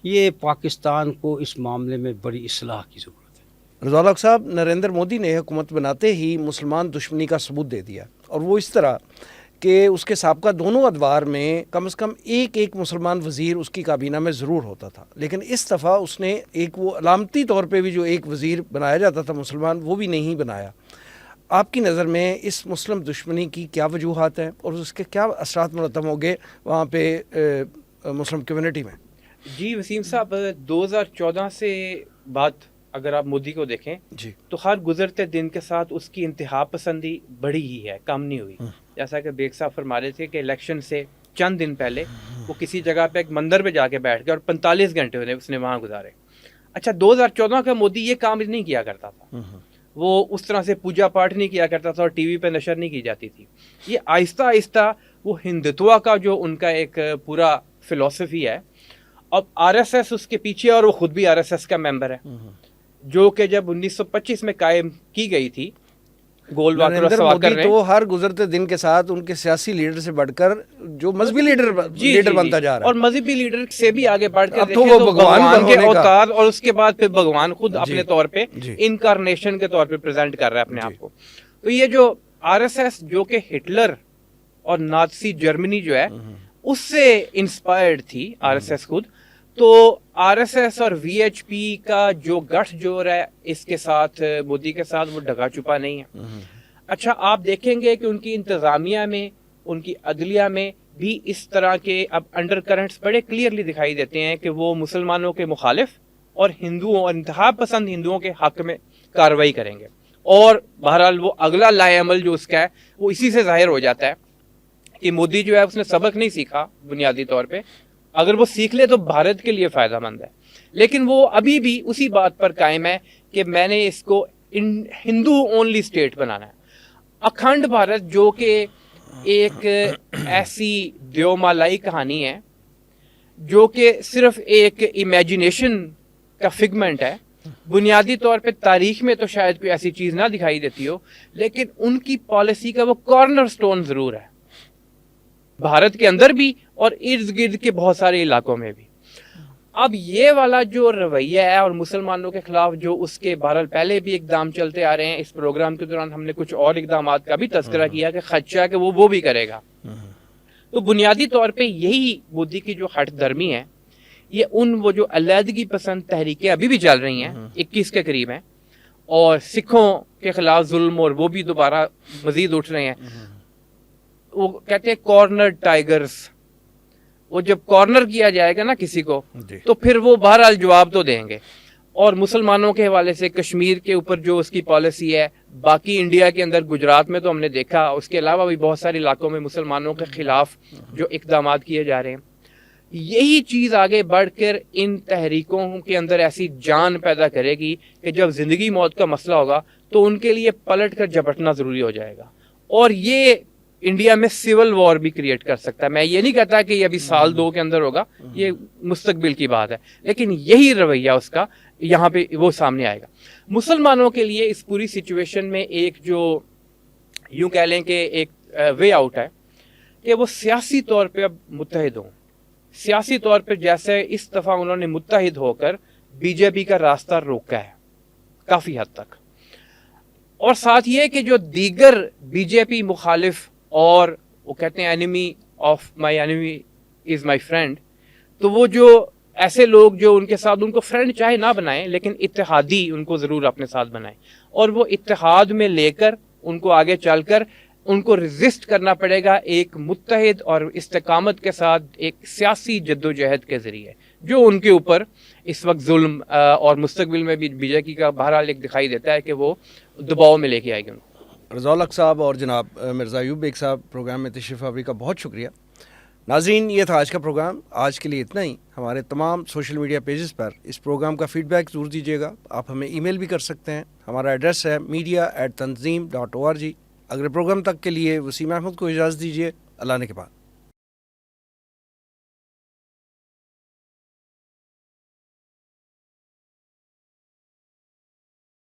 یہ پاکستان کو اس معاملے میں بڑی اصلاح کی ضرورت ہے. رضا الحق صاحب، نریندر مودی نے حکومت بناتے ہی مسلمان دشمنی کا ثبوت دے دیا، اور وہ اس طرح کہ اس کے سابقہ دونوں ادوار میں کم از کم ایک مسلمان وزیر اس کی کابینہ میں ضرور ہوتا تھا، لیکن اس دفعہ اس نے ایک وہ علامتی طور پہ بھی جو ایک وزیر بنایا جاتا تھا مسلمان، وہ بھی نہیں بنایا۔ آپ کی نظر میں اس مسلم دشمنی کی کیا وجوہات ہیں اور اس کے کیا اثرات مرتب ہوں گے وہاں پہ مسلم کمیونٹی میں؟ جی وسیم صاحب، 2014 سے بات اگر آپ مودی کو دیکھیں جی تو ہر گزرتے دن کے ساتھ اس کی انتہا پسندی بڑھی ہی ہے، کم نہیں ہوئی۔ جیسا کہ بیگ صاحب فرما رہے تھے کہ الیکشن سے چند دن پہلے وہ کسی جگہ پہ ایک مندر پہ جا کے بیٹھ گئے اور 45 گھنٹے اس نے وہاں گزارے۔ اچھا، 2014 کا مودی یہ کام نہیں کیا کرتا تھا، وہ اس طرح سے پوجا پاٹ نہیں کیا کرتا تھا اور ٹی وی پہ نشر نہیں کی جاتی تھی۔ یہ آہستہ آہستہ وہ ہندتوا کا جو ان کا ایک پورا فلسفی ہے، اب آر ایس ایس اس کے پیچھے، اور وہ خود بھی آر ایس ایس کا ممبر ہے، جو کہ جب 1925 میں قائم کی گئی تھی، گول واکر اور نریندر سواکر مودی نے، تو ہر گزرتے دن کے ساتھ ان کے سیاسی لیڈر سے بڑھ کر جو مذہبی لیڈر بنتا جا رہا اور ہے، مذہبی لیڈر سے بھی آگے بڑھ کر اب تو دیکھیں وہ تو بھگوان بھگوان کے ہونے کا، اوتار، اور اس کے بعد پھر بھگوان خود اپنے طور پہ جی انکارنیشن کے طور پہ پریزنٹ کر رہا ہے اپنے آپ کو۔ تو یہ جو آر ایس ایس جو کہ ہٹلر اور نازی جرمنی جو ہے اس سے انسپائرڈ تھی آر ایس ایس خود، تو آر ایس ایس اور وی ایچ پی کا جو گٹھ جوڑ ہے اس کے ساتھ، مودی کے ساتھ، وہ ڈھکا چھپا نہیں ہے۔ اچھا، آپ دیکھیں گے کہ ان کی انتظامیہ میں، ان کی عدلیہ میں بھی اس طرح کے اب انڈر کرنٹس بڑے کلیئرلی دکھائی دیتے ہیں کہ وہ مسلمانوں کے مخالف اور ہندوؤں اور انتہا پسند ہندوؤں کے حق میں کارروائی کریں گے، اور بہرحال وہ اگلا لائے عمل جو اس کا ہے وہ اسی سے ظاہر ہو جاتا ہے کہ مودی جو ہے اس نے سبق نہیں سیکھا بنیادی طور پہ۔ اگر وہ سیکھ لے تو بھارت کے لیے فائدہ مند ہے، لیکن وہ ابھی بھی اسی بات پر قائم ہے کہ میں نے اس کو ہندو اونلی اسٹیٹ بنانا ہے۔ اکھنڈ بھارت جو کہ ایک ایسی دیومالائی کہانی ہے جو کہ صرف ایک امیجنیشن کا فگمنٹ ہے، بنیادی طور پہ تاریخ میں تو شاید کوئی ایسی چیز نہ دکھائی دیتی ہو، لیکن ان کی پالیسی کا وہ کارنر سٹون ضرور ہے، بھارت کے اندر بھی اور ارد گرد کے بہت سارے علاقوں میں بھی۔ اب یہ والا جو رویہ ہے اور مسلمانوں کے خلاف جو اس کے بہرحال پہلے بھی اقدام چلتے آ رہے ہیں، اس پروگرام کے دوران ہم نے کچھ اور اقدامات کا بھی تذکرہ کیا کہ خدشہ کہ وہ بھی کرے گا، تو بنیادی طور پہ یہی مودی کی جو ہٹ درمی ہے، یہ وہ جو علیحدگی پسند تحریکیں ابھی بھی چل رہی ہیں، 21 کے قریب ہیں، اور سکھوں کے خلاف ظلم، اور وہ بھی دوبارہ مزید اٹھ رہے ہیں۔ وہ کہتے ہیں کارنر ٹائیگرز، وہ جب کارنر کیا جائے گا نا کسی کو تو پھر وہ بہرحال جواب تو دیں گے۔ اور مسلمانوں کے حوالے سے کشمیر کے اوپر جو اس کی پالیسی ہے، باقی انڈیا کے اندر گجرات میں تو ہم نے دیکھا، اس کے علاوہ بھی بہت سارے علاقوں میں مسلمانوں کے خلاف جو اقدامات کیے جا رہے ہیں، یہی چیز آگے بڑھ کر ان تحریکوں کے اندر ایسی جان پیدا کرے گی کہ جب زندگی موت کا مسئلہ ہوگا تو ان کے لیے پلٹ کر جھپٹنا ضروری ہو جائے گا، اور یہ انڈیا میں سول وار بھی کریٹ کر سکتا ہے۔ میں یہ نہیں کہتا کہ یہ ابھی سال 2 کے اندر ہوگا، یہ مستقبل کی بات ہے، لیکن یہی رویہ اس کا یہاں پہ وہ سامنے آئے گا۔ مسلمانوں کے لیے اس پوری سچویشن میں ایک جو یوں کہہ لیں کہ ایک وے آؤٹ ہے کہ وہ سیاسی طور پہ اب متحد ہوں، سیاسی طور پہ جیسے اس دفعہ انہوں نے متحد ہو کر بی جے پی کا راستہ روکا ہے کافی حد تک، اور ساتھ یہ کہ جو دیگر بی جے پی مخالف، اور وہ کہتے ہیں enemy of my enemy is my friend, تو وہ جو ایسے لوگ جو ان کے ساتھ، ان کو فرینڈ چاہے نہ بنائیں لیکن اتحادی ان کو ضرور اپنے ساتھ بنائیں، اور وہ اتحاد میں لے کر ان کو آگے چل کر ان کو ریزسٹ کرنا پڑے گا ایک متحد اور استقامت کے ساتھ، ایک سیاسی جدوجہد کے ذریعے، جو ان کے اوپر اس وقت ظلم اور مستقبل میں بھی بی جے پی کا بہرحال ایک دکھائی دیتا ہے کہ وہ دباؤ میں لے کے آئے گی ان کو۔ رضا الحق صاحب اور جناب مرزا ایوب بیگ صاحب پروگرام میں تشریف آوری کا بہت شکریہ۔ ناظرین، یہ تھا آج کا پروگرام، آج کے لیے اتنا ہی۔ ہمارے تمام سوشل میڈیا پیجز پر اس پروگرام کا فیڈ بیک ضرور دیجیے گا، آپ ہمیں ای میل بھی کر سکتے ہیں، ہمارا ایڈریس ہے media@tanzeem.org۔ اگلے پروگرام تک کے لیے وسیم احمد کو اجازت دیجیے، اللہ نے کے بعد۔